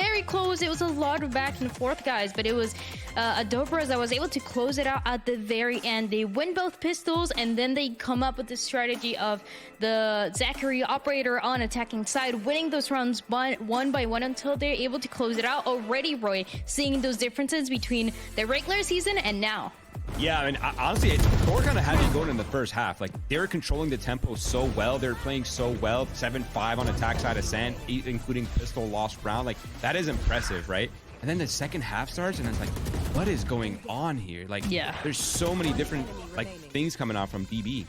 very close. It was a lot of back and forth, guys, but it was a Dobros that was able to close it out at the very end. They win both pistols, and then they come up with the strategy of the Zachary operator on attacking side, winning those rounds one by one until they're able to close it out. Already, Roy, seeing those differences between the regular season and now. Yeah, I mean, honestly, QOR kind of had it going in the first half. Like, they were controlling the tempo so well. They were playing so well. 7-5 on attack side Ascent, including pistol lost round. Like, that is impressive, right? And then the second half starts, and it's like, what is going on here? Like, yeah, there's so many different like things coming out from DB.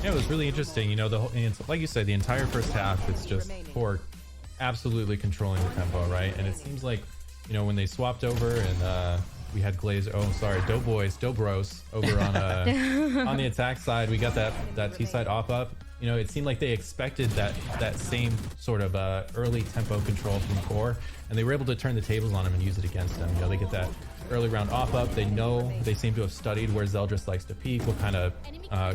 Yeah, it was really interesting. You know, the whole, like you said, the entire first half, it's just QOR absolutely controlling the tempo, right? And it seems like, you know, when they swapped over and we had Dobros over on the attack side, we got that T side up. You know, it seemed like they expected that same sort of early tempo control from QOR, and they were able to turn the tables on them and use it against them. You know, they get that early round up. They seem to have studied where Zeldris likes to peek, what kind of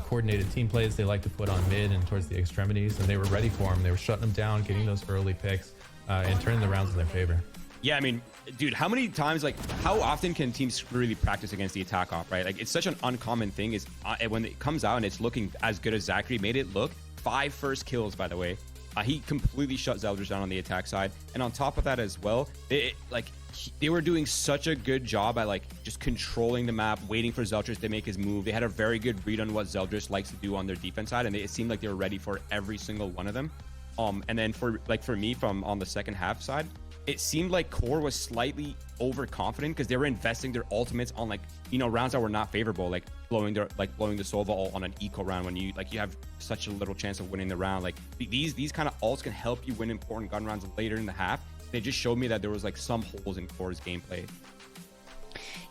coordinated team plays they like to put on mid and towards the extremities, and they were ready for them. They were shutting them down, getting those early picks, and turning the rounds in their favor. Yeah, I mean, dude, how many times, like, how often can teams really practice against the attack op, right? Like, it's such an uncommon thing is when it comes out and it's looking as good as Zachary made it look. 5 first kills, by the way. He completely shut Zeldris down on the attack side. And on top of that as well, they were doing such a good job at, like, just controlling the map, waiting for Zeldris to make his move. They had a very good read on what Zeldris likes to do on their defense side, and it seemed like they were ready for every single one of them. And then for me, from on the second half side, it seemed like QOR was slightly overconfident because they were investing their ultimates on, like, you know, rounds that were not favorable, like blowing the Sova ult on an eco round when you have such a little chance of winning the round. Like, these kind of ults can help you win important gun rounds later in the half. They just showed me that there was, like, some holes in QOR's gameplay.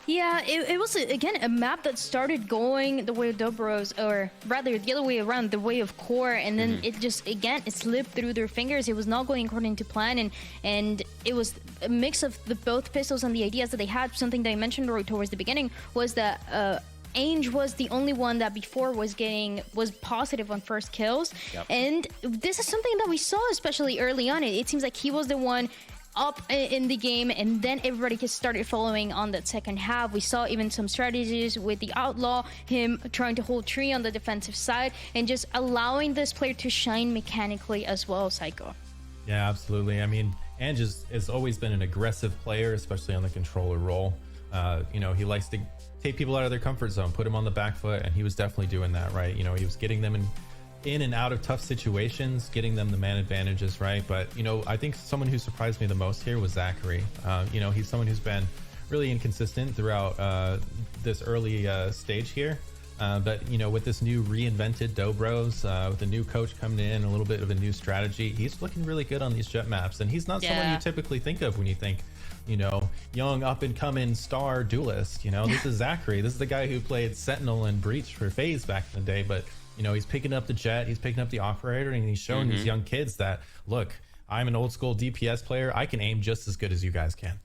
Yeah, it was, again, a map that started going the way of Dobros, or rather the other way around, the way of QOR, and then it just, again, it slipped through their fingers. It was not going according to plan, and it was a mix of both pistols and the ideas that they had. Something that I mentioned right towards the beginning was that Ainge was the only one that before was positive on first kills. Yep. And this is something that we saw especially early on. It seems like he was the one up in the game, and then everybody just started following on that second half. We saw even some strategies with the Outlaw, him trying to hold tree on the defensive side and just allowing this player to shine mechanically as well, Psycho. Yeah, absolutely. I mean, Ange has always been an aggressive player, especially on the controller role. You know, he likes to take people out of their comfort zone, put them on the back foot, and he was definitely doing that, right? You know, he was getting them in and out of tough situations, getting them the man advantages, right? But, you know, I think someone who surprised me the most here was Zachary. You know, he's someone who's been really inconsistent throughout this early stage here. But, you know, with this new reinvented Dobros, with the new coach coming in, a little bit of a new strategy, he's looking really good on these jet maps. And he's not someone you typically think of when you think, you know, young up-and-coming star duelist. You know, this is Zachary. This is the guy who played Sentinel and Breach for FaZe back in the day. But, you know, he's picking up the jet, he's picking up the operator, and he's showing these young kids that, look, I'm an old school DPS player. I can aim just as good as you guys can.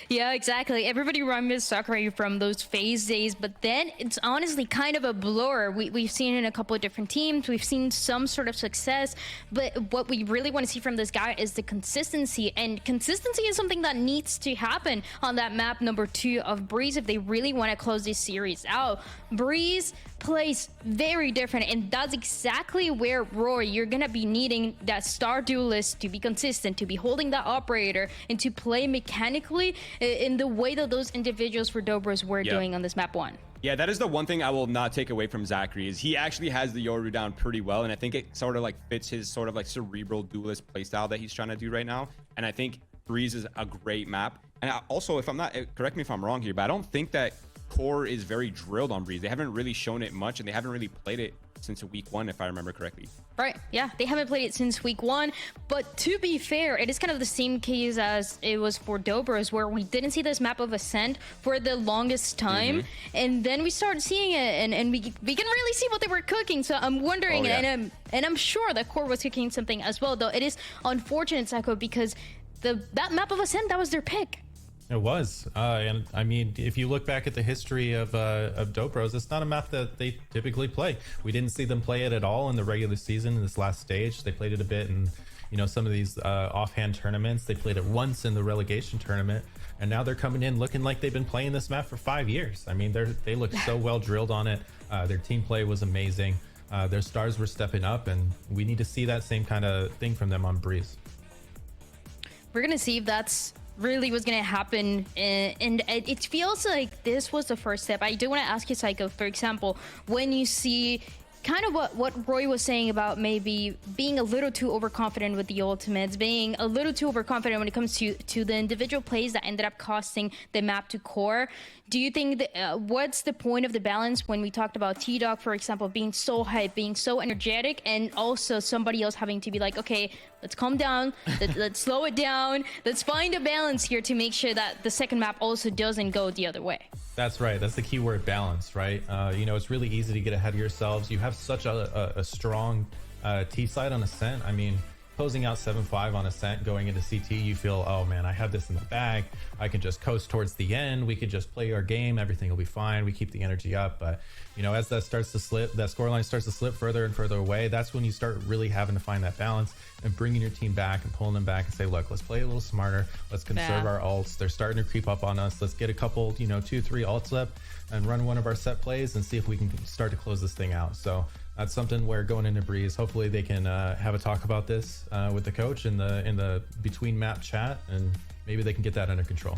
Yeah, exactly. Everybody remembers Sakurai from those FaZe days, but then it's honestly kind of a blur. We've seen it in a couple of different teams. We've seen some sort of success, but what we really want to see from this guy is the consistency, and consistency is something that needs to happen on that map number 2 of Breeze if they really want to close this series out. Breeze plays very different, and that's exactly where, Roy, you're gonna be needing that star duelist to be consistent, to be holding that operator, and to play mechanically in the way that those individuals for Dobros were doing on this map 1. Yeah, that is the one thing I will not take away from Zachary, is he actually has the Yoru down pretty well, and I think it sort of like fits his sort of like cerebral duelist playstyle that he's trying to do right now. And I think Breeze is a great map. And also, if I'm not, correct me if I'm wrong here, but I don't think that QOR is very drilled on Breeze. They haven't really shown it much, and they haven't really played it since week 1, if I remember correctly. Right, yeah, they haven't played it since week 1, but to be fair, it is kind of the same case as it was for Dobros, where we didn't see this map of Ascent for the longest time, and then we started seeing it, and we can really see what they were cooking. So I'm wondering, and I'm sure that QOR was cooking something as well, though it is unfortunate, Psycho, because that map of Ascent, that was their pick. It was, and I mean, if you look back at the history of Dobros, it's not a map that they typically play. We didn't see them play it at all in the regular season in this last stage. They played it a bit in, you know, some of these offhand tournaments. They played it once in the relegation tournament, and now they're coming in looking like they've been playing this map for 5 years. I mean, they look so well drilled on it. Their team play was amazing. Their stars were stepping up, and we need to see that same kind of thing from them on Breeze. We're gonna see if that's really what's gonna happen, and it feels like this was the first step. I do want to ask you, Psycho, for example, when you see kind of what Roy was saying about maybe being a little too overconfident with the ultimates, being a little too overconfident when it comes to the individual plays that ended up costing the map to QOR. Do you think that, what's the point of the balance when we talked about T-Dog, for example, being so hyped, being so energetic, and also somebody else having to be like, okay, let's calm down, let's slow it down, let's find a balance here to make sure that the second map also doesn't go the other way. That's right. That's the key word, balance, right? You know, it's really easy to get ahead of yourselves. You have such a strong T side on Ascent. I mean, closing out 7-5 on Ascent going into CT, you feel, oh man, I have this in the bag. I can just coast towards the end. We could just play our game. Everything will be fine. We keep the energy up. But, you know, as that starts to slip, that scoreline starts to slip further and further away, that's when you start really having to find that balance and bringing your team back and pulling them back and say, look, let's play a little smarter. Let's conserve our ults. They're starting to creep up on us. Let's get a couple, you know, 2-3 ults up and run one of our set plays and see if we can start to close this thing out. So that's something where going into Breeze, hopefully they can have a talk about this with the coach in the between map chat, and maybe they can get that under control.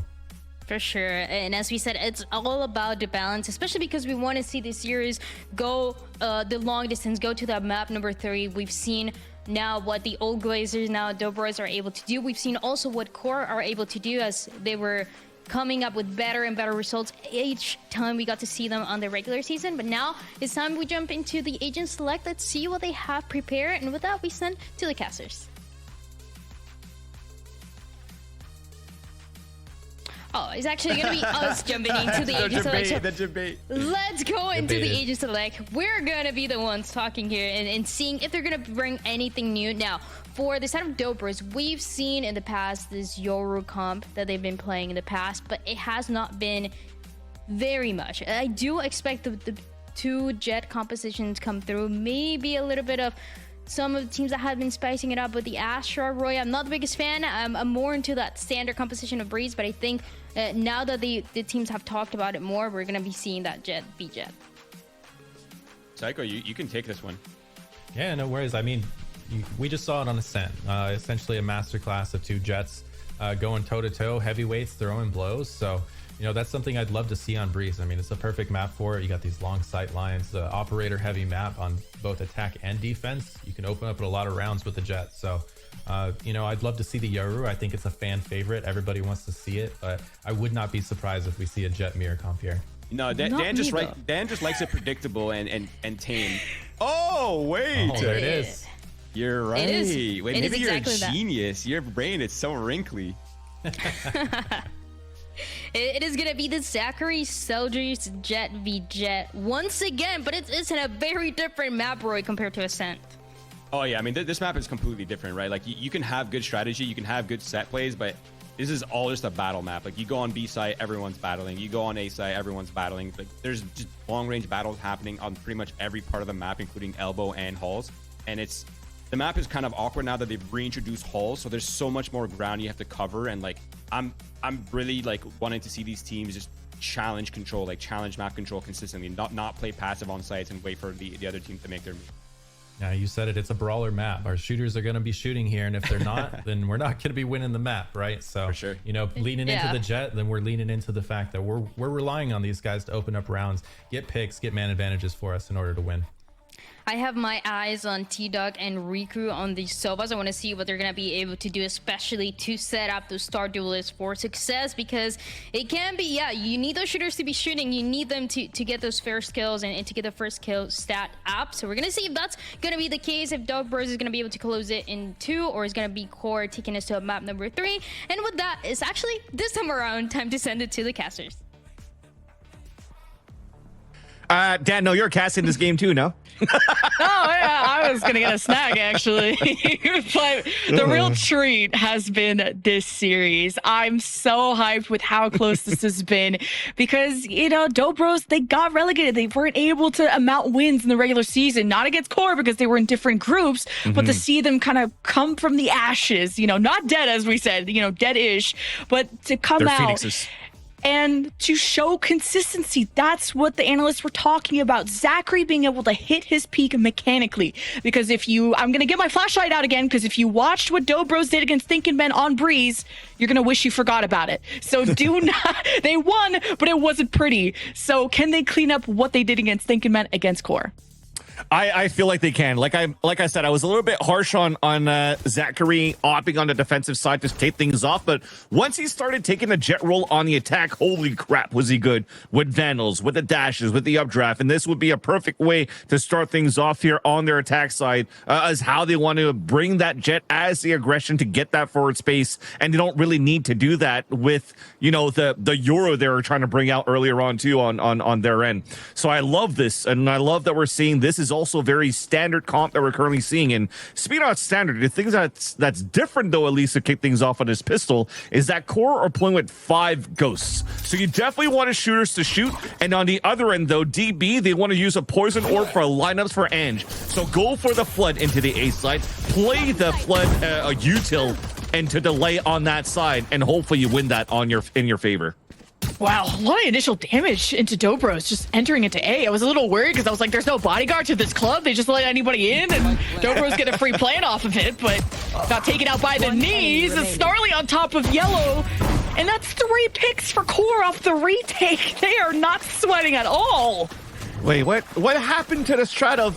For sure. And as we said, it's all about the balance, especially because we want to see the series go the long distance, go to that map number 3. We've seen now what the old Glazers, now Dobros are able to do. We've seen also what QOR are able to do as they were coming up with better and better results each time we got to see them on the regular season. But now it's time we jump into the Agent Select. Let's see what they have prepared, and with that we send to the casters. Oh, it's actually gonna be us jumping into the Agent Select. The debate. Let's go into the Agent Select. We're gonna be the ones talking here and seeing if they're gonna bring anything new. Now, for the side of Dobros, we've seen in the past this Yoru comp that they've been playing in the past, but it has not been very much. I do expect the 2 Jet compositions come through. Maybe a little bit of some of the teams that have been spicing it up with the Astra. Roy, I'm not the biggest fan. I'm more into that standard composition of Breeze, but I think now that the teams have talked about it more, we're going to be seeing that Jet be Jet. Psycho, you can take this one. Yeah, no worries. I mean, we just saw it on Ascent. Essentially a masterclass of 2 Jets going toe-to-toe, heavyweights, throwing blows. So, you know, that's something I'd love to see on Breeze. I mean, it's a perfect map for it. You got these long sight lines, operator heavy map on both attack and defense. You can open up a lot of rounds with the Jet. So, you know, I'd love to see the Yoru. I think it's a fan favorite. Everybody wants to see it, but I would not be surprised if we see a Jet mirror comp here. No, Dan just likes it predictable and tame. Oh, wait. Oh, there it is. You're right. Wait, maybe you're exactly a genius. Your brain is so wrinkly. It is going to be the Zachary Seldries Jet v Jet once again, but it's in a very different map, Roy, compared to Ascent. Oh, yeah. I mean, this map is completely different, right? Like, you can have good strategy, you can have good set plays, but this is all just a battle map. Like, you go on B site, everyone's battling. You go on A site, everyone's battling. Like, there's just long-range battles happening on pretty much every part of the map, including elbow and halls. And the map is kind of awkward now that they've reintroduced halls, so there's so much more ground you have to cover. And like, I'm really like wanting to see these teams just challenge control, like challenge map control consistently, not play passive on sites and wait for the other team to make their move. Yeah, you said it. It's a brawler map. Our shooters are going to be shooting here, and if they're not, then we're not going to be winning the map, right? So, for sure. You know, leaning into the Jet, then we're leaning into the fact that we're relying on these guys to open up rounds, get picks, get man advantages for us in order to win. I have my eyes on T-Dog and Riku on these Sovas. I want to see what they're going to be able to do, especially to set up those Star Duelists for success, because it can be, yeah, you need those shooters to be shooting. You need them to get those first kills and to get the first kill stat up. So we're going to see if that's going to be the case, if Dobros is going to be able to close it in 2, or is going to be QOR taking us to map number 3. And with that, it's actually this time around time to send it to the casters. Dan, no, you're casting this game too, no? Oh, yeah, I was going to get a snag, actually. But the real treat has been this series. I'm so hyped with how close this has been because, you know, Dobros, they got relegated. They weren't able to amount wins in the regular season, not against Core because they were in different groups, but to see them kind of come from the ashes, you know, not dead, as we said, you know, dead-ish, but to come They're out. Phoenixes. And to show consistency, that's what the analysts were talking about. Zachary being able to hit his peak mechanically. Because I'm going to get my flashlight out again, because if you watched what Dobros did against Thinking Men on Breeze, you're going to wish you forgot about it. So do not, they won, but it wasn't pretty. So can they clean up what they did against Thinking Men against Core? I feel like they can. Like I said, I was a little bit harsh on Zachary opting on the defensive side to take things off, but once he started taking a jet roll on the attack, holy crap, was he good with Vandals, with the dashes, with the updraft, and this would be a perfect way to start things off here on their attack side as how they want to bring that jet as the aggression to get that forward space, and they don't really need to do that with, you know, the Euro they were trying to bring out earlier on too on their end. So I love this, and I love that we're seeing this is also very standard comp that we're currently seeing. And speaking of standard, the thing that's different though, at least to kick things off on this pistol, is that Core are playing with 5 ghosts. So you definitely want shooters to shoot. And on the other end though, DB, they want to use a poison orb for lineups for Ange. So go for the flood into the A side, play the flood util and to delay on that side, and hopefully you win that in your favor. Wow, a lot of initial damage into Dobros just entering into A. I was a little worried because I was like, there's no bodyguard to this club. They just let anybody in and Dobros get a free plan off of it, but got taken out by the knees. And Snarly on top of Yellow. And that's 3 picks for Core off the retake. They are not sweating at all. Wait, what happened to this try to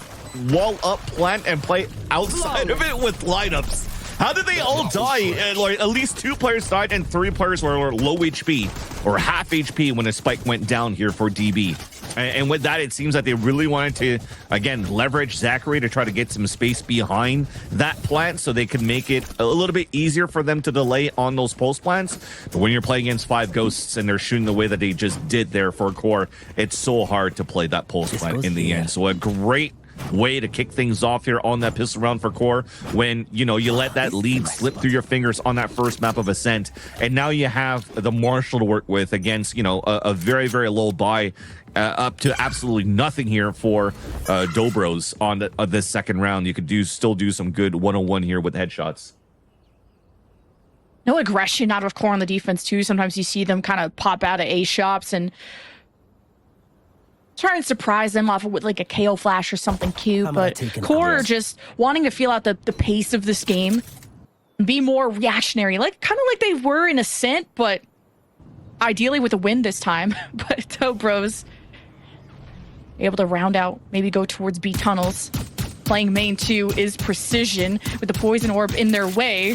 wall up plant and play outside of it with lineups? How did they all die? Like, at least 2 players died and 3 players were low HP or half HP when a spike went down here for DB. And with that, it seems that they really wanted to, again, leverage Zachary to try to get some space behind that plant so they could make it a little bit easier for them to delay on those post plants. But when you're playing against 5 ghosts and they're shooting the way that they just did there for Core, it's so hard to play that post plant in the end. So a great way to kick things off here on that pistol round for Core when, you know, you let that lead slip through your fingers on that first map of Ascent, and now you have the Marshal to work with against, you know, a very, very low buy up to absolutely nothing here for Dobros on this second round. You could still do some good 101 here with headshots. No aggression out of Core on the defense too. Sometimes you see them kind of pop out of A shops and try and surprise them off with like a KO flash or something cute, but Core are just wanting to feel out the pace of this game, be more reactionary, like kind of like they were in Ascent, but ideally with a win this time. But Dobros able to round out, maybe go towards B tunnels. Playing main 2 is Precision with the poison orb in their way.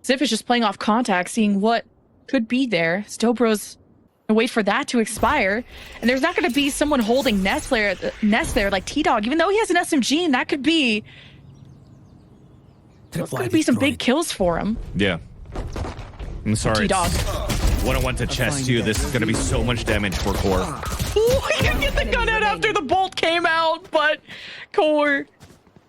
Ziff is just playing off contact, seeing what could be there. Dobros wait for that to expire, and there's not going to be someone holding Nest there like T-Dog, even though he has an SMG, and that could be some big kills for him. Yeah, I'm sorry, T-Dog. 101 to chest too. This is going to be so much damage for Core. Ooh, he can get the gun out after the bolt came out, but Core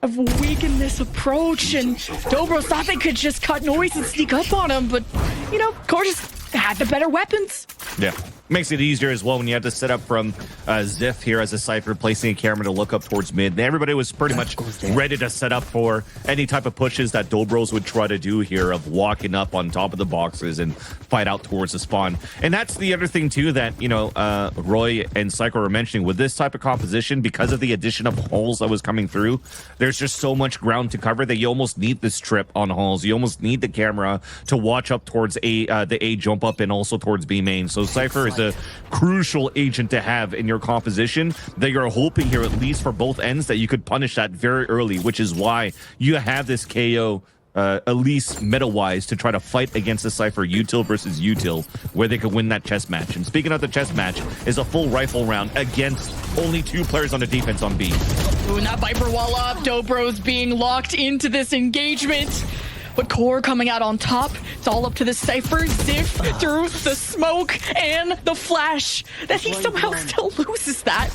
have weakened this approach, and Dobros thought they could just cut noise and sneak up on him, but you know, Core just had the better weapons. Yeah, makes it easier as well when you have to set up from Ziff here as a Cypher, placing a camera to look up towards mid. Everybody was pretty much ready to set up for any type of pushes that Dobros would try to do here of walking up on top of the boxes and fight out towards the spawn. And that's the other thing too that, you know, Roy and Psycho were mentioning with this type of composition, because of the addition of holes that was coming through, there's just so much ground to cover that you almost need this trip on holes. You almost need the camera to watch up towards the A jump up and also towards B main. So Cypher is a crucial agent to have in your composition that you're hoping here, at least for both ends, that you could punish that very early, which is why you have this KO at least meta-wise to try to fight against the Cypher util versus util, where they could win that chess match. And speaking of the chess match, is a full rifle round against only 2 players on the defense on B. Ooh, and that Viper wall up, Dobros being locked into this engagement. But Core coming out on top. It's all up to the Cypher. Ziff through the smoke and the flash. That he somehow still loses that.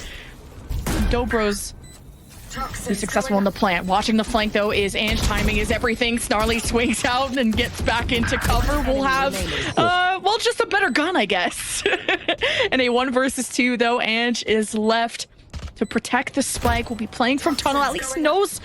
Dobro's be successful in the plant. Watching the flank, though, is Ange. Timing is everything. Snarly swings out and gets back into cover. We'll have, well, just a better gun, I guess. In a 1 versus 2, though, Ange is left to protect the spike. Will be playing from tunnel. At least knows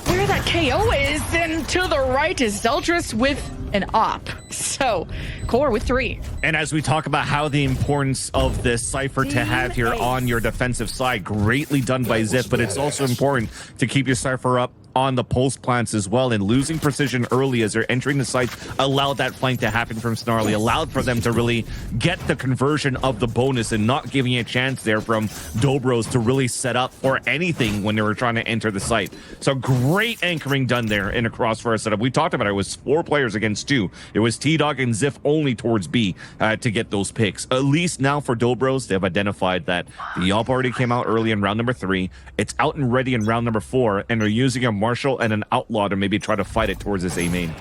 where that KO is. And to the right is Zeldris with an op. So, Core with 3. And as we talk about how the importance of this Cypher to have here on your defensive side, greatly done by Ziff, but it's also important to keep your Cypher up on the post plants as well, and losing precision early as they're entering the site allowed that flank to happen from Snarly, allowed for them to really get the conversion of the bonus and not giving a chance there from Dobros to really set up for anything when they were trying to enter the site. So great anchoring done there in a crossfire setup. We talked about it was 4 players against 2. It was T-Dog and Ziff only towards B to get those picks. At least now for Dobros, they've identified that the op already came out early in round number 3. It's out and ready in round number 4, and they're using a Marshall and an Outlaw to maybe try to fight it towards this A main.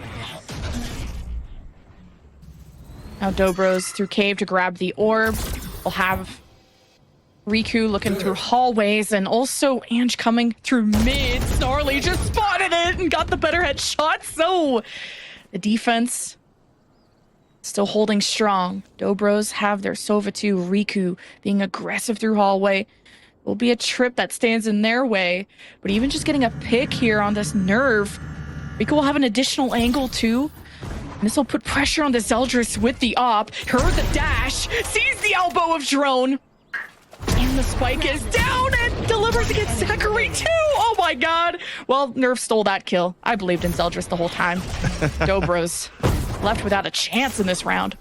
Now Dobros through cave to grab the orb. We'll have Riku looking through hallways, and also Ange coming through mid. Snarly just spotted it and got the better headshot. So the defense still holding strong. Dobros have their Sova 2. Riku being aggressive through hallway. Will be a trip that stands in their way, but even just getting a pick here on this nerve, Riku will have an additional angle too. And this will put pressure on the Zeldris with the op. Heard the dash, sees the elbow of Drone, and the spike is down and delivers against Zachary too. Oh my god. Well, Nerve stole that kill. I believed in Zeldris the whole time. Dobros left without a chance in this round.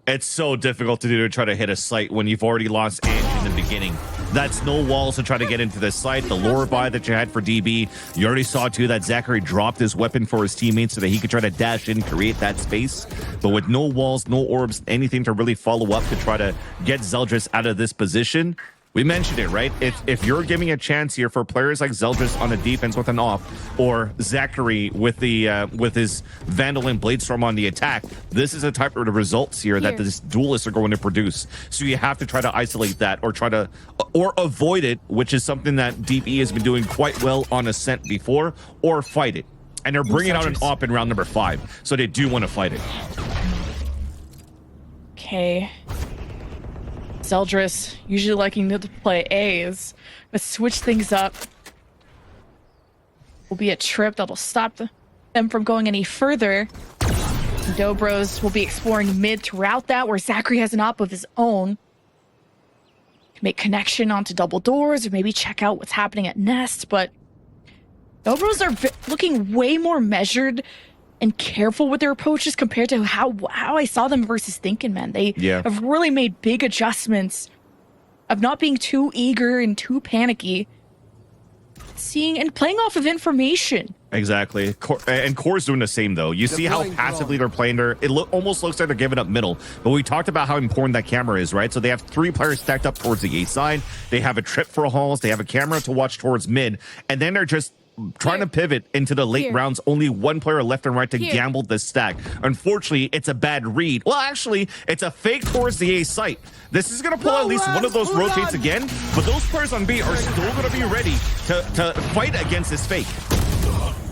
It's so difficult to do to try to hit a site when you've already lost Ange in the beginning. That's no walls to try to get into the site. The lower buy that you had for DB, you already saw too that Zachary dropped his weapon for his teammates so that he could try to dash in, create that space. But with no walls, no orbs, anything to really follow up to try to get Zeldris out of this position, we mentioned it, right? If you're giving a chance here for players like Zeldris on a defense with an off, or Zachary with the with his Vandal and Bladestorm on the attack, this is a type of results here that these duelists are going to produce. So you have to try to isolate that, or try to avoid it, which is something that DPE has been doing quite well on Ascent before, or fight it. And they're bringing out an op in round number 5, so they do want to fight it. Okay. Zeldris, usually liking to play A's, but switch things up. Will be a trip that'll stop them from going any further. Dobros will be exploring mid throughout that, where Zachary has an op of his own. Make connection onto double doors, or maybe check out what's happening at Nest, but Dobros are looking way more measured and careful with their approaches compared to how I saw them versus Thinkin', man. They have really made big adjustments of not being too eager and too panicky, seeing and playing off of information. Exactly. And Core's doing the same, though. You see how passively they're playing there. It almost looks like they're giving up middle. But we talked about how important that camera is, right? So they have 3 players stacked up towards the A side. They have a trip for halls. They have a camera to watch towards mid. And then they're just trying to pivot into the late rounds. Only 1 player left and right to gamble this stack. Unfortunately, it's a bad read. Well, actually, it's a fake towards the A site. This is going to pull at least one of those rotates again, but those players on B are still going to be ready to fight against this fake.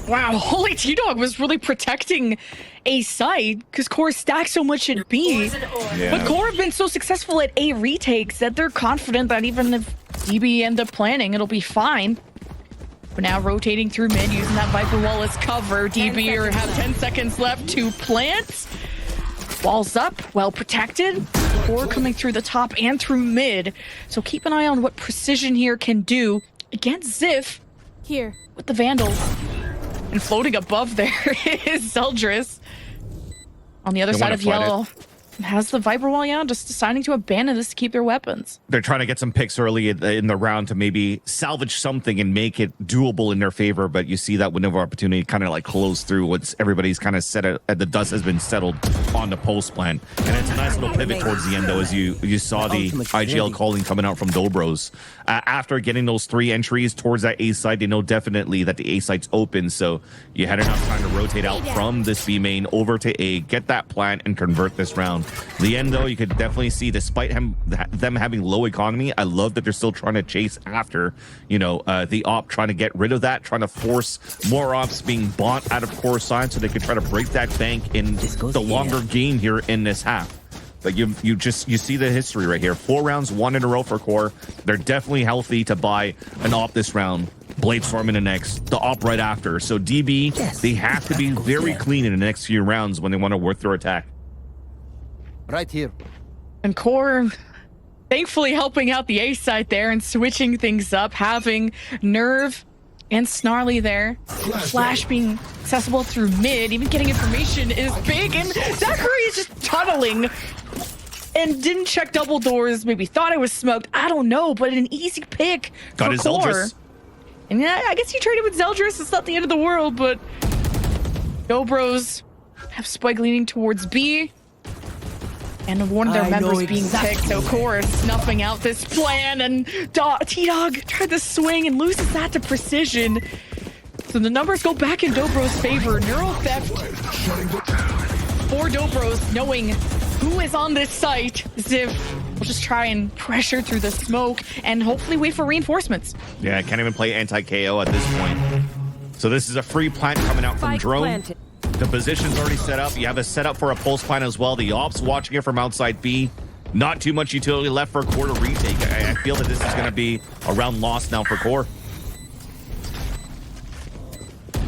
Wow, holy T-Dog was really protecting A side because Core stacked so much at B. But Core have been so successful at A retakes that they're confident that even if DB end up planning, it'll be fine. But now rotating through mid, using that Viper wall as cover. DB have 10 seconds left to plant. Walls up, well protected. Core coming through the top and through mid. So keep an eye on what Precision here can do against Ziff. Here. With the Vandals. And floating above there is Zeldris. On the other side of yellow. Has the Viper wall, just deciding to abandon this to keep their weapons. They're trying to get some picks early in the round to maybe salvage something and make it doable in their favor, but you see that window of opportunity kind of like close through once everybody's kind of set at the dust has been settled on the post plan. And it's a nice little pivot towards the end, though, as you saw the IGL calling coming out from Dobros. After getting those 3 entries towards that A side, they know definitely that the A side's open, so you had enough time to rotate out from this B main over to A, get that plant, and convert this round. In the end, though, you could definitely see, despite them having low economy, I love that they're still trying to chase after, you know, the op, trying to get rid of that, trying to force more ops being bought out of core side so they could try to break that bank in the longer game here in this half. But you see the history right here. 4 rounds, 1 in a row for core. They're definitely healthy to buy an op this round. Bladestorm in the next, the op right after. So DB, they have to be very clean in the next few rounds when they want to work their attack. Right here. And core, thankfully helping out the A side there and switching things up, having Nerve and Snarly there. Flash being accessible through mid, even getting information is big, and Zachary is just tunneling and didn't check double doors, maybe thought I was smoked, I don't know, but an easy pick Got for his core. Zeldris. And yeah, I guess he traded with Zeldris, it's not the end of the world, but Dobros have Spike leaning towards B. And one of their members being picked, so core is snuffing out this plan, and T-Dog tried to swing and loses that to precision. So the numbers go back in Dobro's favor. Neuro theft for Dobros, knowing who is on this site. Ziv will just try and pressure through the smoke and hopefully wait for reinforcements. Yeah, can't even play anti-KO at this point. So this is a free plant coming out from Drone. The position's already set up. You have a setup for a pulse plant as well. The ops watching it from outside B. Not too much utility left for a core to retake. I feel that this is going to be a round lost now for core.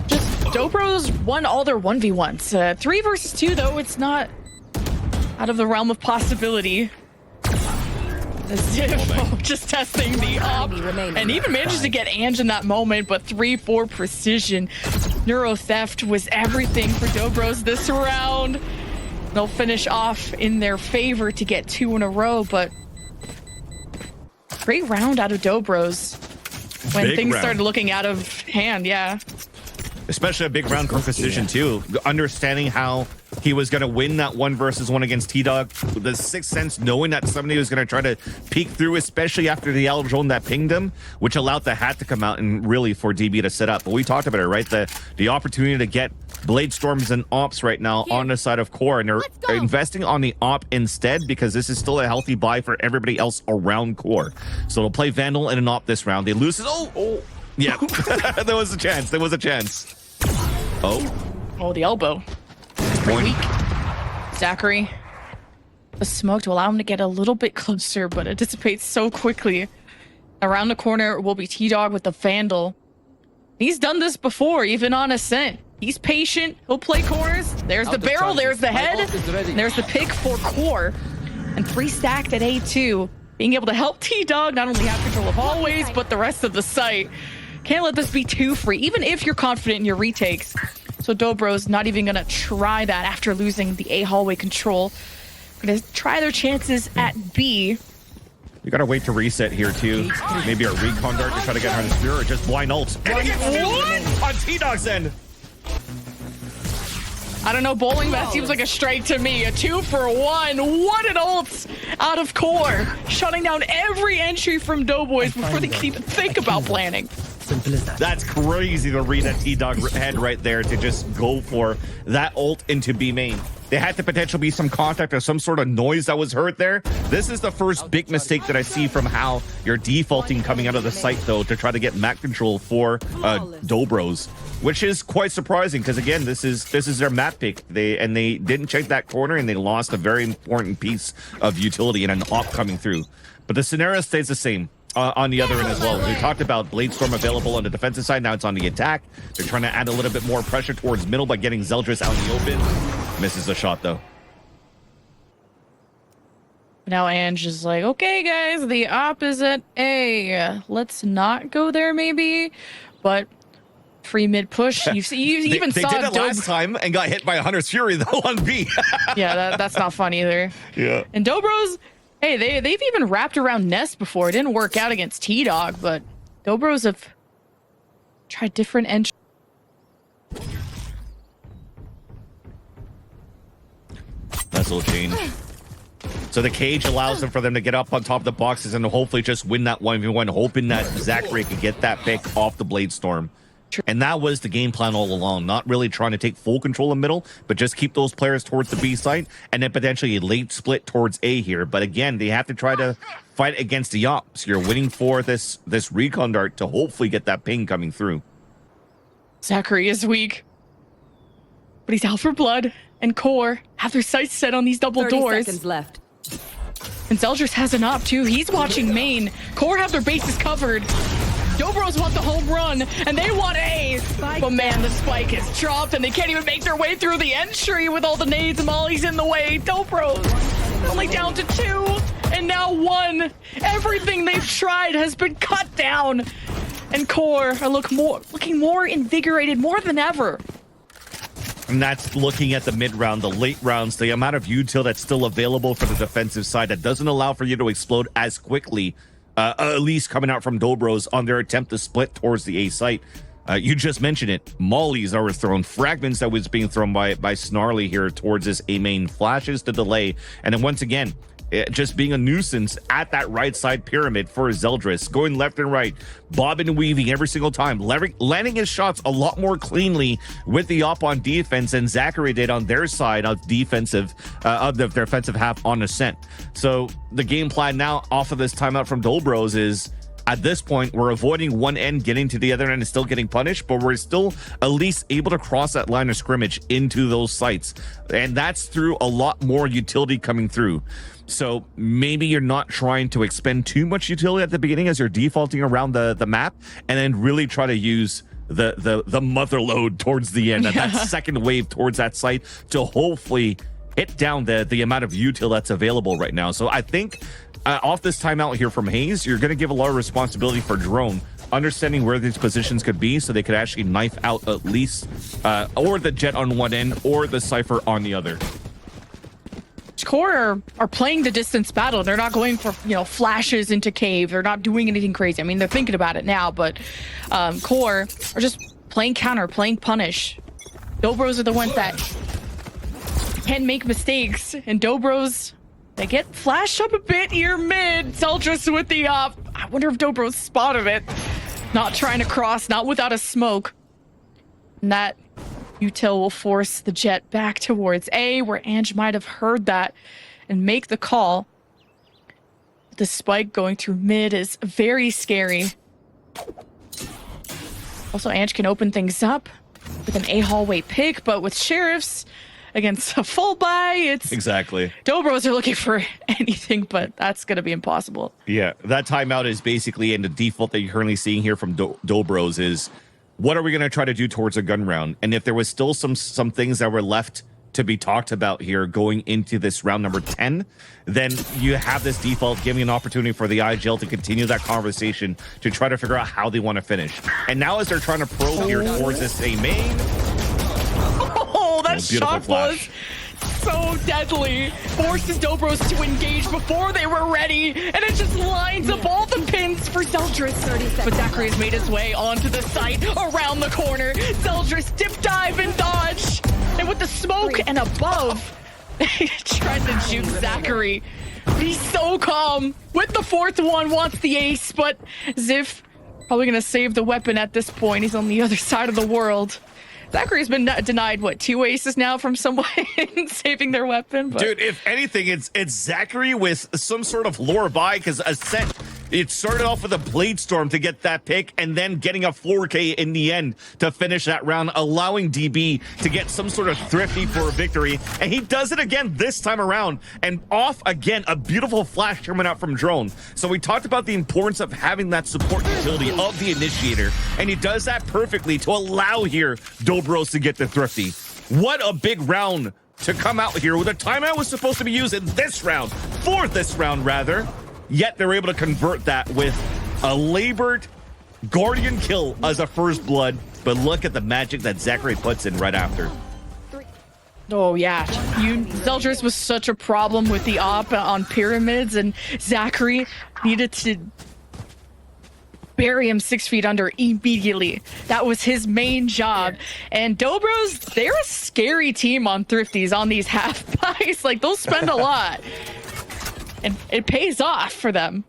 Just Dobros won all their 1v1s. 3 versus 2, though, it's not out of the realm of possibility. The Ziv just testing the op and even manages to get Ange in that moment, but 3-4 precision. Neuro theft was everything for Dobros this round. They'll finish off in their favor to get 2 in a row, but great round out of Dobros when Big things round. started looking out of hand, yeah. Especially a big round for precision too. Understanding how he was going to win that 1 versus 1 against T-Dog. The sixth sense, knowing that somebody was going to try to peek through, especially after the yellow drone that pinged him, which allowed the hat to come out and really for DB to set up. But we talked about it, right? The opportunity to get Bladestorms and ops right now on the side of core, and they're investing on the op instead because this is still a healthy buy for everybody else around core. So they'll play Vandal and an op this round. They lose it. Oh. Yeah, there was a chance. There was a chance. Oh, the elbow. Pretty weak. Zachary. The smoke to allow him to get a little bit closer, but it dissipates so quickly. Around the corner will be T-Dog with the Vandal. He's done this before, even on Ascent. He's patient. He'll play cores. There's the barrel. There's the head. There's the pick for core. And 3 stacked at A2. Being able to help T-Dog not only have control of hallways, but the rest of the site. Can't let this be too free, even if you're confident in your retakes. So Dobro's not even going to try that after losing the A hallway control. Going to try their chances at B. You got to wait to reset here, too. Maybe a recon dart to try to get her on the spear, or just blind ult. What? On T-Dog's end. I don't know, bowling, that seems like a strike to me. A 2 for 1. What an ult out of core. Shutting down every entry from Doughboys before they can even think about planning. Simple as that. That's crazy to read that T-Dog head right there to just go for that ult into B main. There had to potentially be some contact or some sort of noise that was heard there. This is the first big mistake that I see from how you're defaulting coming out of the site, though, to try to get map control for Dobros, which is quite surprising because, again, this is their map pick. They didn't check that corner and they lost a very important piece of utility and an op coming through. But the scenario stays the same. On the other end as well. We talked about Bladestorm available on the defensive side. Now it's on the attack. They're trying to add a little bit more pressure towards middle by getting Zeldris out in the open. Misses the shot, though. Now Ange is like, okay, guys, the op is at A. Let's not go there, maybe. But free mid push. You even they saw did it last time and got hit by a Hunter's Fury, though, on B. Yeah, that's not fun either. Yeah. And Dobros, hey, they've even wrapped around Nest before. It didn't work out against T-Dog, but Dobros have tried different entries. That's a little change. So the cage allows them for them to get up on top of the boxes and hopefully just win that 1v1, hoping that Zachary can get that pick off the Bladestorm. And that was the game plan all along, not really trying to take full control of middle, but just keep those players towards the B side and then potentially a late split towards A here. But again, they have to try to fight against the op. So you're waiting for this recon dart to hopefully get that ping coming through. Zachary is weak, but he's out for blood, and QOR have their sights set on these double 30 doors. seconds left. And Zeldris has an op too. He's watching main. QOR have their bases covered. Dobros want the home run, and they want A. But man, the spike is dropped, and they can't even make their way through the entry with all the nades and mollies in the way. Dobros only down to 2, and now 1. Everything they've tried has been cut down. And QOR are looking more invigorated, more than ever. And that's looking at the mid round, the late rounds, the amount of util that's still available for the defensive side that doesn't allow for you to explode as quickly. At least coming out from Dobros on their attempt to split towards the A site. You just mentioned it. Mollies that were thrown, fragments that was being thrown by Snarly here towards this A main, flashes to delay, and then once again, just being a nuisance at that right side pyramid for Zeldris, going left and right, bobbing and weaving every single time, landing his shots a lot more cleanly with the op on defense than Zachary did on their side of defensive of the defensive half on Ascent. So the game plan now off of this timeout from Dobros is, at this point, we're avoiding one end, getting to the other end and still getting punished, but we're still at least able to cross that line of scrimmage into those sites. And that's through a lot more utility coming through. So maybe you're not trying to expend too much utility at the beginning as you're defaulting around the map, and then really try to use the mother load towards the end, that second wave towards that site to hopefully hit down the amount of util that's available right now. So I think off this timeout here from Hayes, you're going to give a lot of responsibility for Drone, understanding where these positions could be so they could actually knife out at least or the Jet on one end or the Cypher on the other. QOR are playing the distance battle. They're not going for, flashes into cave. They're not doing anything crazy. I mean, they're thinking about it now, but QOR are just playing counter, playing punish. Dobros are the ones that can make mistakes, and Dobros, they get flashed up a bit here mid. Zeldris with the op. I wonder if Dobros spotted it. Not trying to cross, not without a smoke. And that util will force the Jet back towards A, where Ange might have heard that and make the call. The spike going through mid is very scary. Also, Ange can open things up with an A hallway pick, but with Sheriffs against a full buy, it's... Exactly. Dobros are looking for anything, but that's going to be impossible. Yeah, that timeout is basically, and the default that you're currently seeing here from Dobros is, what are we going to try to do towards a gun round? And if there was still some things that were left to be talked about here going into this round number 10, then you have this default giving an opportunity for the IGL to continue that conversation to try to figure out how they want to finish. And now as they're trying to probe here towards this A main. Oh, that shot was so deadly. Forces Dobros to engage before they were ready, and it just lines up all the pins for Zeldris. But Zachary has made his way onto the site, around the corner. Zeldris dip dive and dodge. And with the smoke and above, he tried to juke Zachary. He's so calm. With the fourth one, wants the ace, but Ziv probably gonna save the weapon at this point. He's on the other side of the world. Zachary's been denied, what, 2 aces now from someone saving their weapon? But... Dude, if anything, it's Zachary with some sort of lore buy, because Ascent, it started off with a Blade Storm to get that pick, and then getting a 4K in the end to finish that round, allowing DB to get some sort of thrifty for a victory. And he does it again this time around, and off again, a beautiful flash coming out from Drone. So we talked about the importance of having that support utility of the initiator, and he does that perfectly to allow here Dobros to get the thrifty. What a big round to come out here with a timeout was supposed to be used in this round, for this round rather. Yet they're able to convert that with a labored Guardian kill as a first blood. But look at the magic that Zachary puts in right after. Oh yeah, Zeldris was such a problem with the op on pyramids, and Zachary needed to bury him 6 feet under immediately. That was his main job. And Dobros, they're a scary team on thrifties on these half buys. Like, they'll spend a lot. And it pays off for them.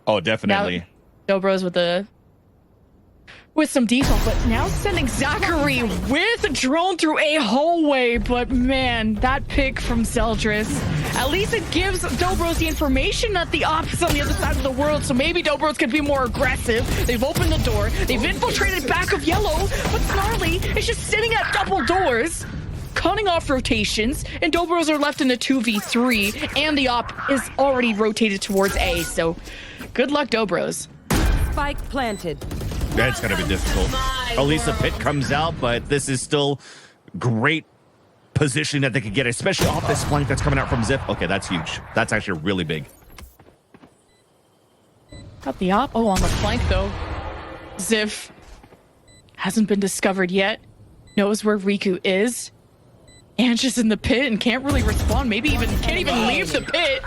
Oh, definitely. Now, Dobros with with some default, but now sending Zachary with a drone through a hallway. But man, that pick from Zeldris, at least it gives Dobros the information that the op is on the other side of the world, so maybe Dobros can be more aggressive. They've opened the door, they've infiltrated back of yellow, but Snarly is just sitting at double doors, cutting off rotations, and Dobros are left in a 2v3, and the op is already rotated towards A, so good luck, Dobros. Spike planted. That's going to be difficult. At least the pit comes out, but this is still great position that they could get, especially off this flank that's coming out from Zip. Okay, that's huge. That's actually really big. Got the op. Oh, on the flank, though. Ziv hasn't been discovered yet. Knows where Riku is. And just in the pit and can't really respond. Maybe even can't even leave the pit.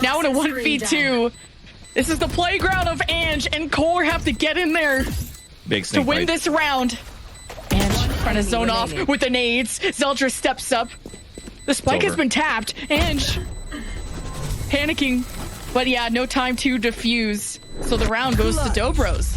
Now in a 1v2. This is the playground of Ange, and Core have to get in there Big to win this round. Ange trying to zone off with the nades. Zeldris steps up. The spike has been tapped. Ange panicking. But yeah, no time to defuse. So the round goes to Dobros.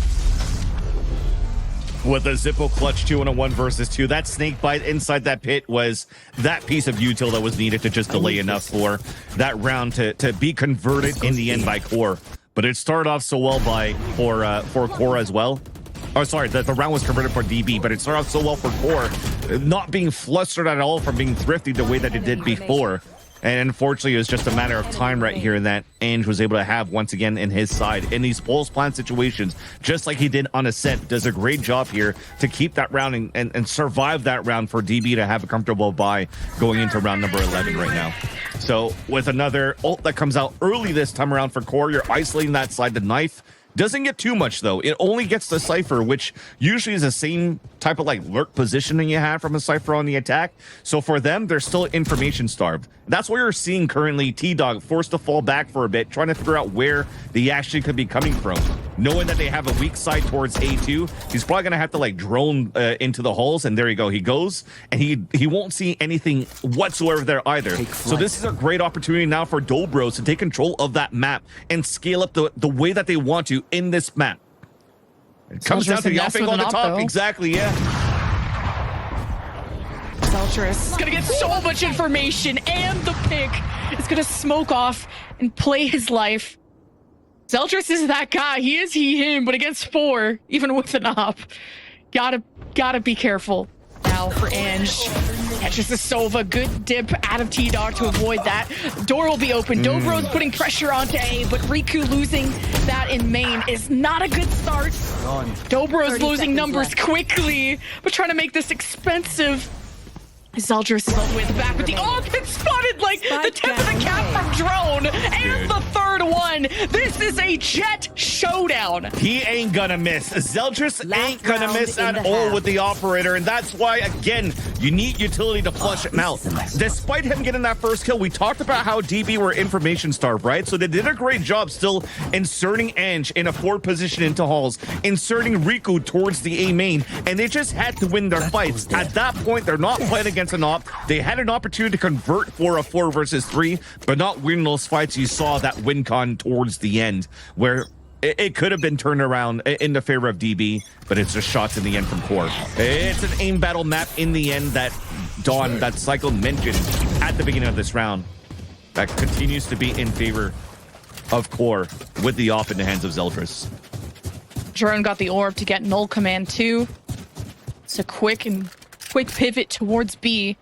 With a Zippo clutch 2 on a 1 versus 2, that snake bite inside that pit was that piece of util that was needed to just delay enough for that round to be converted in the end by Core. But it started off so well for Core as well. Oh, sorry, the round was converted for DB, but it started off so well for Core, not being flustered at all from being thrifty the way that it did before. And unfortunately, it was just a matter of time right here that Ange was able to have once again in his side. In these pulse plant situations, just like he did on Ascent, does a great job here to keep that round and survive that round for DB to have a comfortable bye going into round number 11 right now. So with another ult that comes out early this time around for Core, you're isolating that side. The knife doesn't get too much, though. It only gets the Cypher, which usually is the same type of like lurk positioning you have from a Cypher on the attack. So for them, they're still information starved. That's what you're seeing currently. T-Dog forced to fall back for a bit, trying to figure out where they actually could be coming from. Knowing that they have a weak side towards A2, he's probably going to have to like drone into the halls, and there you go. He goes, and he won't see anything whatsoever there either. So this is a great opportunity now for Dobros to take control of that map and scale up the way that they want to in this map. It comes down to the offing on the top. Though. Exactly, yeah. Zeldris is gonna get so much information, and the pick is gonna smoke off and play his life. Zeldris is that guy. He is him, but against 4, even with an op, gotta be careful now for Ange. Catches the Sova, good dip out of T-Dog to avoid that. Door will be open. Dobro's putting pressure onto A, but Riku losing that in main is not a good start. Dobro's losing numbers quickly, but trying to make this expensive. Zeldris is with back with the it's spotted like the tip of the cap from drone, and the third one. This is a Jet showdown. He ain't gonna miss. Zeldris ain't gonna miss at all with the operator, and that's why again you need utility to flush him out. Despite him getting that first kill, we talked about how DB were information starved, right? So they did a great job still inserting Ange in a forward position into halls, inserting Riku towards the A main, and they just had to win their fights. At that point, they're not fighting against an op. They had an opportunity to convert for a 4 versus 3, but not win those fights. You saw that win con towards the end where it could have been turned around in the favor of DB, but it's just shots in the end from Core. It's an aim battle map in the end that that Cycle mentioned at the beginning of this round that continues to be in favor of Core with the off in the hands of Zeldris. Drone got the orb to get null command too. It's a quick pivot towards B.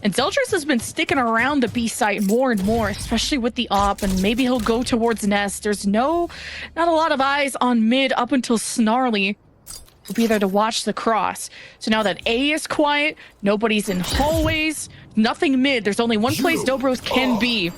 And Zeldris has been sticking around the B site more and more, especially with the op, and maybe he'll go towards Nest. There's not a lot of eyes on mid up until Snarly will be there to watch the cross. So now that A is quiet, nobody's in hallways, nothing mid. There's only one place Dobros can be. And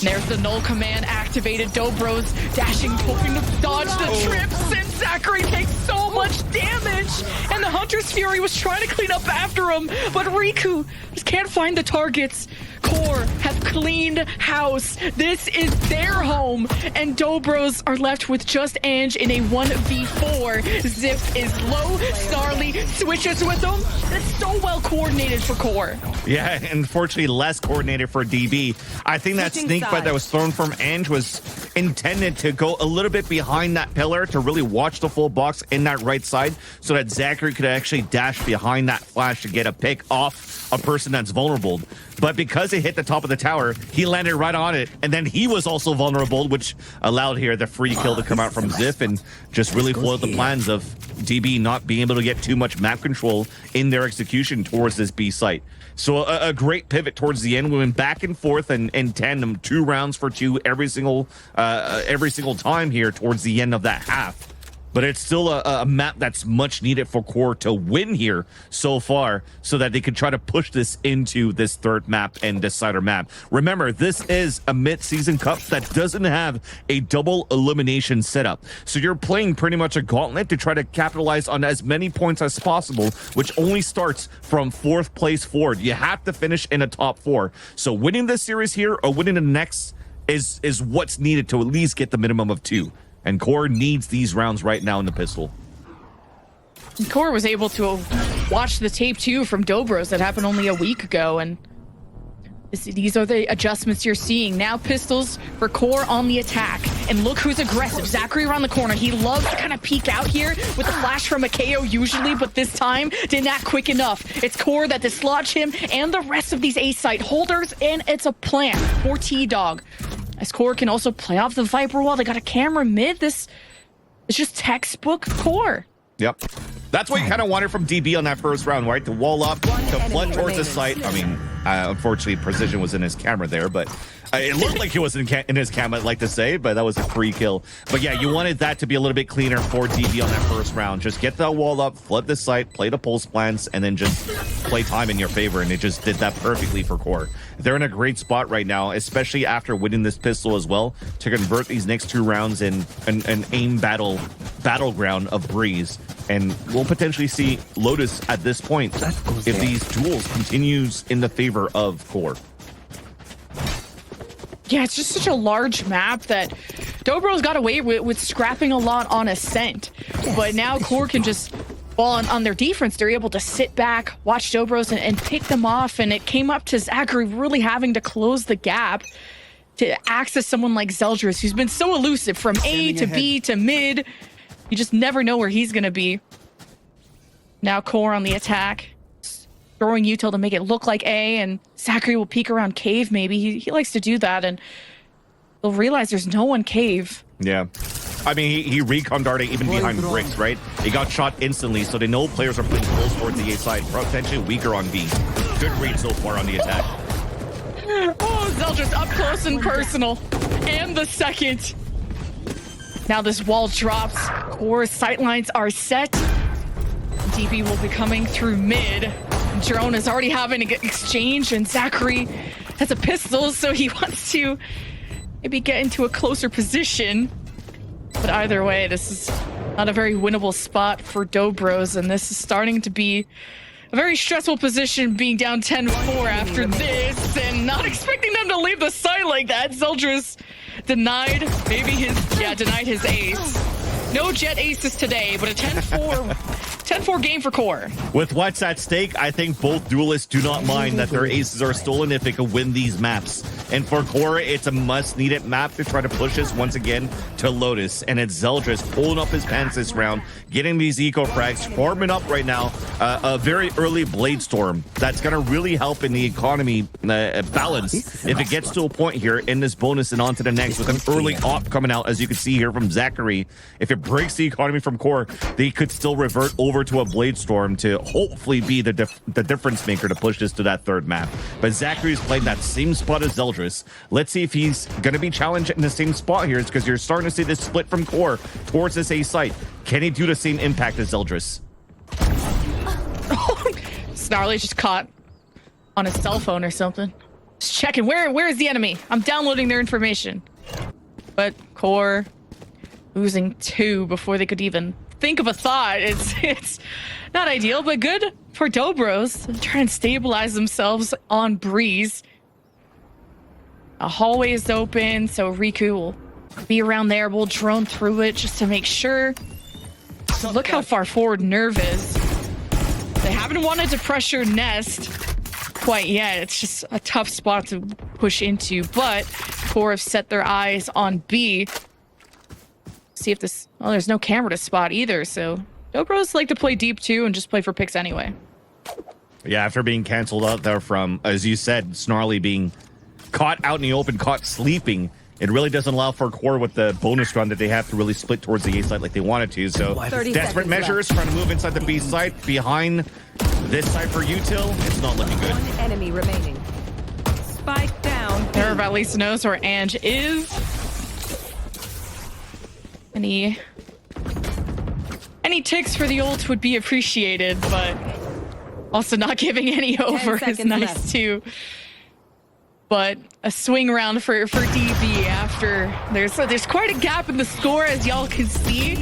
there's the null command activated. Dobros dashing, hoping to dodge the trips, and Zachary takes so much damage. And the Hunter's Fury was trying to clean up after him, but Riku just can't find the targets. Core have cleaned house. This is their home. And Dobros are left with just Ange in a 1v4. Zip is low. Snarly switches with them. That's so well coordinated for Core. Yeah, unfortunately less coordinated for DB. I think that sneak bite that was thrown from Ange was intended to go a little bit behind that pillar to really watch the full box in that right side so that Zachary could actually dash behind that flash to get a pick off a person that's vulnerable. But because it hit the top of the tower, he landed right on it, and then he was also vulnerable, which allowed here the free kill to come out from Ziff and just really foiled the plans of DB not being able to get too much map control in their execution towards this B site. So a great pivot towards the end. We went back and forth and in tandem, 2 rounds for 2 every single time here towards the end of that half. But it's still a map that's much needed for Core to win here so far so that they could try to push this into this third map and decider map. Remember, this is a mid-season cup that doesn't have a double elimination setup. So you're playing pretty much a gauntlet to try to capitalize on as many points as possible, which only starts from 4th place forward. You have to finish in a top 4. So winning this series here or winning the next is what's needed to at least get the minimum of 2. And Core needs these rounds right now in the pistol. And Core was able to watch the tape too from Dobros that happened only a week ago, and these are the adjustments you're seeing. Now pistols for Core on the attack. And look who's aggressive. Zachary around the corner. He loves to kind of peek out here with the flash from a KO usually, but this time did not quick enough. It's Core that dislodged him and the rest of these A site holders, and it's a plan for T-Dog. As Core can also play off the Viper wall. They got a camera mid. This is just textbook Core. Yep. That's what you kind of wanted from DB on that first round, right? To wall up, to flood towards the site. I mean, unfortunately, precision was in his camera there, but it looked like he was in his camera, I'd like to say, but that was a free kill. But yeah, you wanted that to be a little bit cleaner for DB on that first round. Just get that wall up, flood the site, play the pulse plants, and then just play time in your favor. And it just did that perfectly for Core. They're in a great spot right now, especially after winning this pistol as well, to convert these next 2 rounds in an aim battleground of Breeze. And we'll potentially see Lotus at this point if these duels continues in the favor of Core. Yeah, it's just such a large map that Dobro's got away with scrapping a lot on Ascent. But now Core can just, well, on their defense, they're able to sit back, watch Dobros and pick them off. And it came up to Zachary really having to close the gap to access someone like Zeldris, who's been so elusive from A to B to mid. You just never know where he's going to be. Now Core on the attack. Throwing Util to make it look like A, and Zachary will peek around cave maybe. He likes to do that, and they'll realize there's no one cave. Yeah. I mean, he recon darted even behind bricks, right? He got shot instantly, so they know players are playing close towards the A side. Potentially weaker on B. Good read so far on the attack. Oh, Zeldris up close and personal. And the second. Now this wall drops. Core sightlines are set. DB will be coming through mid. Drone is already having an exchange, and Zachary has a pistol, so he wants to maybe get into a closer position. But either way, this is not a very winnable spot for Dobros, and this is starting to be a very stressful position, being down 10-4 after this, and not expecting them to leave the site like that. Zeldris denied his ace. No Jet aces today, but a 10-4 game for Core. With what's at stake, I think both duelists do not mind that their aces are stolen if they can win these maps. And for Core, it's a must-needed map to try to push us once again to Lotus. And it's Zeldris pulling up his pants this round, getting these eco frags, farming up right now a very early Blade Storm. That's going to really help in the economy balance if it gets to a point here in this bonus and on to the next with an early op coming out, as you can see here from Zachary. If it breaks the economy from Core, they could still revert over to a Blade Storm to hopefully be the difference maker to push this to that third map. But Zachary's playing that same spot as Zeldris. Let's see if he's going to be challenged in the same spot here, because you're starting to see this split from Core towards this A site. Can he do the same impact as Zeldris? Snarly just caught on his cell phone or something. Just checking, where is the enemy? I'm downloading their information. But Core losing 2 before they could even think of a thought. It's not ideal, but good for Dobros to try and stabilize themselves on Breeze. A hallway is open, so Riku will be around there. We'll drone through it just to make sure. Look how far forward Nerve is. They haven't wanted to pressure Nest quite yet. It's just a tough spot to push into, but Core have set their eyes on B. See if this... Well, there's no camera to spot either, so Dobros like to play deep too and just play for picks anyway. Yeah, after being canceled out there from, as you said, Snarly being caught out in the open, caught sleeping, it really doesn't allow for Core with the bonus run that they have to really split towards the A side like they wanted to. So desperate measures, trying to move inside the B side, behind this side for Util. It's not looking good. One enemy remaining. Spike down. Nerve at least knows where Ange is. Any ticks for the ult would be appreciated, but also not giving any over is nice left. Too. But a swing round for DB after there's quite a gap in the score, as y'all can see,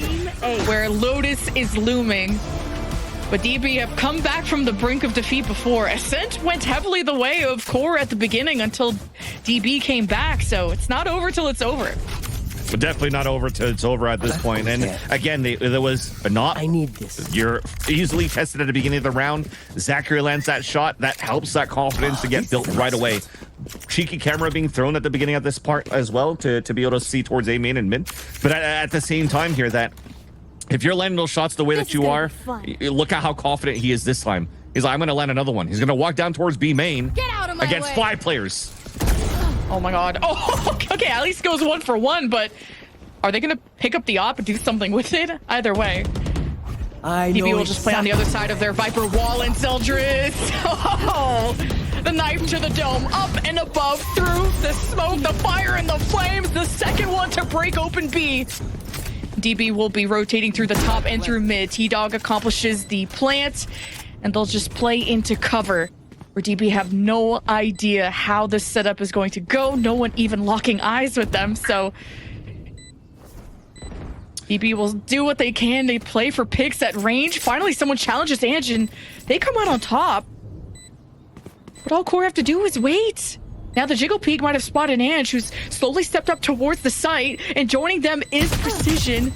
where Lotus is looming. But DB have come back from the brink of defeat before. Ascent went heavily the way of Core at the beginning until DB came back, so it's not over till it's over. Definitely not over till it's over at this point. And again, there was not. I need this. You're easily tested at the beginning of the round. Zachary lands that shot. That helps that confidence to get built right away. Cheeky camera being thrown at the beginning of this part as well to be able to see towards A main and mid. But at the same time here, that if you're landing those shots the way that you are, look at how confident he is this time. He's like, I'm going to land another one. He's going to walk down towards B main against 5 players. Oh my god. Oh, okay, at least goes 1 for 1, but are they going to pick up the op and do something with it? Either way. DB will just play on the other side of their Viper wall, and Zeldris. Oh, the knife to the dome, up and above, through the smoke, the fire, and the flames. The second one to break open B. DB will be rotating through the top and through mid. T-Dog accomplishes the plant, and they'll just play into cover, where DB have no idea how this setup is going to go. No one even locking eyes with them, so DB will do what they can. They play for picks at range. Finally, someone challenges Ange, and they come out on top. But all Core have to do is wait. Now the Jiggle Peak might have spotted Ange, who's slowly stepped up towards the site, and joining them is Precision.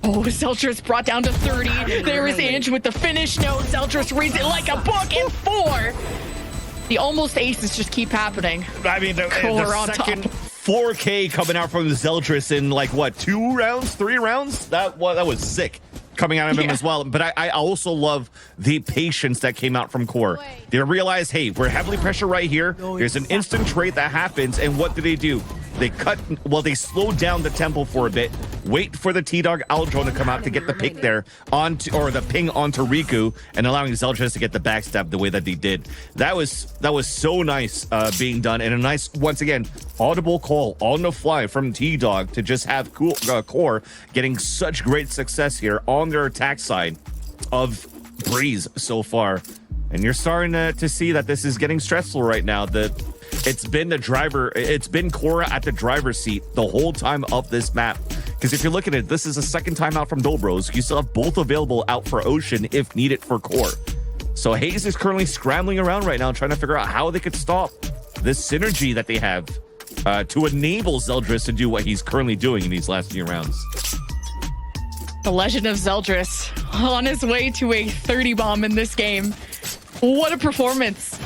Oh, Zeldris brought down to 30. There is Ange with the finish. No, Zeldris reads it like a book in 4. The almost aces just keep happening. I mean, the second top. 4K coming out from Zeldris in like what, 2 rounds, 3 rounds? That was sick coming out of him as well. But I also love the patience that came out from Core. They realized, hey, we're heavily pressured right here. There's an instant trade that happens, and what do? They slowed down the tempo for a bit, wait for the T-Dog Aldrone to come out to get the pick there or the ping onto Riku, and allowing Zeldris to get the backstab the way that they did. That was so nice being done, and a nice, once again, audible call on the fly from T-Dog to just have Core getting such great success here on their attack side of Breeze so far. And you're starting to see that this is getting stressful right now. It's been Core at the driver's seat the whole time up this map. Because if you look at it, this is a second time out from Dobros. You still have both available out for Ocean if needed for Core. So Hayes is currently scrambling around right now, trying to figure out how they could stop this synergy that they have to enable Zeldris to do what he's currently doing in these last few rounds. The legend of Zeldris on his way to a 30 bomb in this game. What a performance.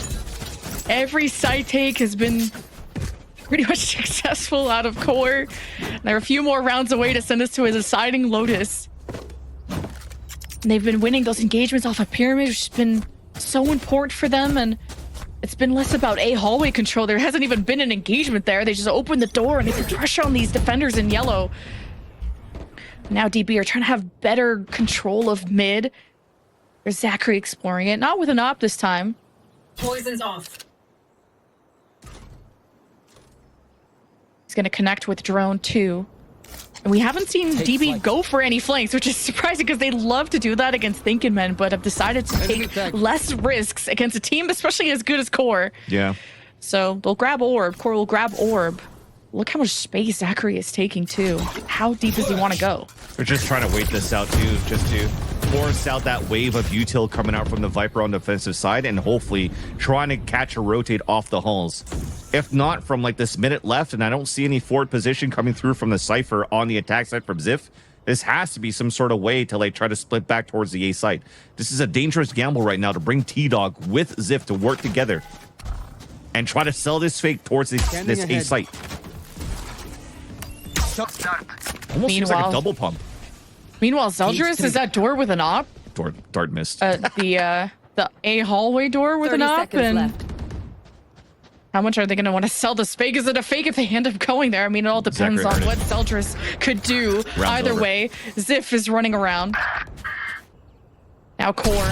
Every side take has been pretty much successful out of Core. They're a few more rounds away to send us to a deciding Lotus. And they've been winning those engagements off a pyramid, which has been so important for them. And it's been less about A hallway control. There hasn't even been an engagement there. They just opened the door and they can pressure on these defenders in yellow. Now DB are trying to have better control of mid. There's Zachary exploring it, not with an op this time. Poison's off. He's going to connect with drone 2. And we haven't seen DB go for any flanks, which is surprising because they love to do that against Thinking Men, but have decided to take less risks against a team, especially as good as Core. Yeah. So they'll grab Orb. Core will grab Orb. Look how much space Zachary is taking, too. How deep does he want to go? They're just trying to wait this out, too, just to force out that wave of util coming out from the Viper on the defensive side and hopefully trying to catch a rotate off the halls. If not, from like this minute left, and I don't see any forward position coming through from the Cypher on the attack side from Ziff, this has to be some sort of way to like try to split back towards the A side. This is a dangerous gamble right now to bring T-Dog with Ziff to work together and try to sell this fake towards this A site. Almost seems like a double pump. Meanwhile, Zeldris is at door with an op. Dart missed. The A hallway door with an op. And left. how much are they going to want to sell this fake? Is it a fake if they end up going there? I mean, it all depends on what Zeldris could do. Either way, Ziff is running around. Now Core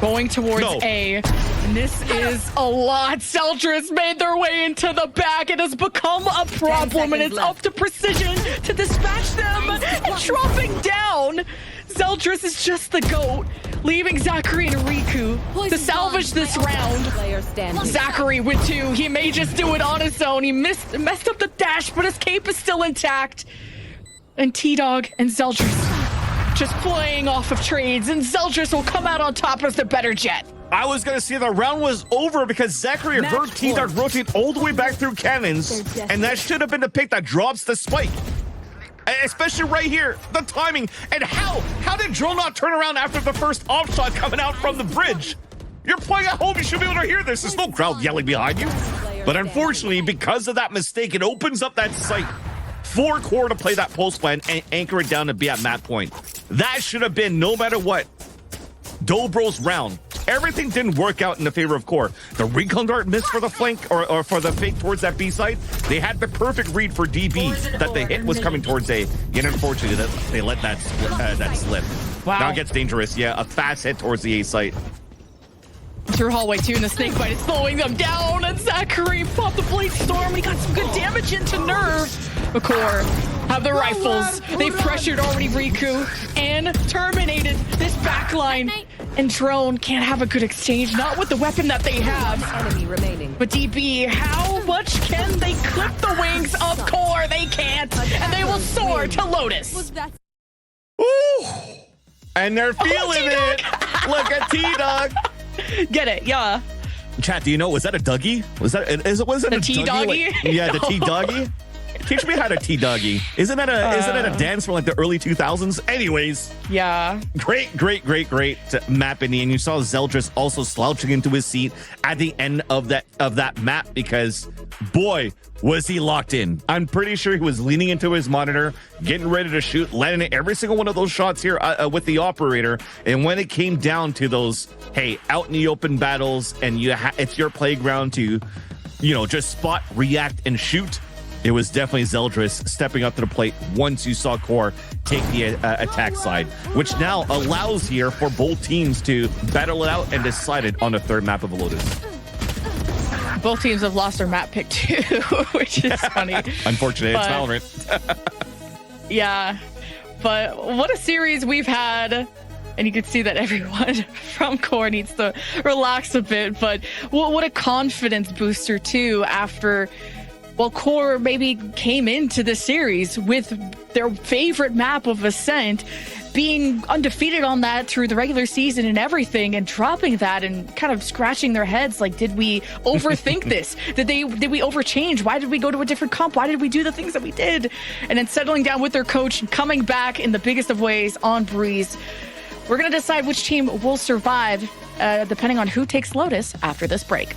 going towards A. And this is a lot. Zeldris made their way into the back. It has become a problem, and it's up to Precision to dispatch them. And dropping down, Zeldris is just the GOAT, leaving Zachary and Riku to salvage this round. Zachary with 2. He may just do it on his own. He messed up the dash, but his cape is still intact. And T-Dog and Zeldris just playing off of trades, and Zeldris will come out on top as the better jet. I was going to say the round was over because Zachary heard T-Dog rotate all the way back through cannons, and that should have been the pick that drops the spike. Especially right here, the timing. And how did Drill not turn around after the first off shot coming out from the bridge? You're playing at home, you should be able to hear this. There's no crowd yelling behind you. But unfortunately, because of that mistake, it opens up that site for Core to play that pulse plan and anchor it down to be at map point. That should have been, no matter what, Dobro's round. Everything didn't work out in the favor of Core. The recon dart missed for the flank or for the fake towards that B side. They had the perfect read for DB that the hit was coming towards A. Yet unfortunately, they let that slip. Wow. Now it gets dangerous. Yeah, a fast hit towards the A site. Through hallway 2, and the snake bite is slowing them down, and Zachary popped the blade storm. He got some good damage into Nerve. The Core have the rifles. They've pressured already Riku and terminated this backline. And Drone can't have a good exchange, not with the weapon that they have. Enemy remaining. But DB, how much can they clip the wings of Core? They can't, and they will soar to Lotus. Ooh, and they're feeling it. Look at T-Dog. Get it, yeah. Chat, do you know, was that a Dougie? Was it The a T-Doggy? Like, yeah, the T-Doggy. Teach me how to T-Doggy. Isn't that a dance from like the early 2000s? Anyways. Yeah. Great map in the end. You saw Zeldris also slouching into his seat at the end of that map because, boy, was he locked in. I'm pretty sure he was leaning into his monitor, getting ready to shoot, landing every single one of those shots here with the operator. And when it came down to those, hey, out in the open battles, and it's your playground to, just spot, react, and shoot. It was definitely Zeldris stepping up to the plate once you saw Core take the attack side, which now allows here for both teams to battle it out and decide it on the third map of the Lotus. Both teams have lost their map pick too, which is funny. Unfortunately, it's Valorant. Yeah, but what a series we've had. And you can see that everyone from Core needs to relax a bit. But what a confidence booster too after... Well, Core maybe came into the series with their favorite map of Ascent, being undefeated on that through the regular season and everything, and dropping that and kind of scratching their heads like, did we overthink this? Did we overchange? Why did we go to a different comp? Why did we do the things that we did? And then settling down with their coach and coming back in the biggest of ways on Breeze. We're going to decide which team will survive, depending on who takes Lotus after this break.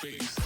fix.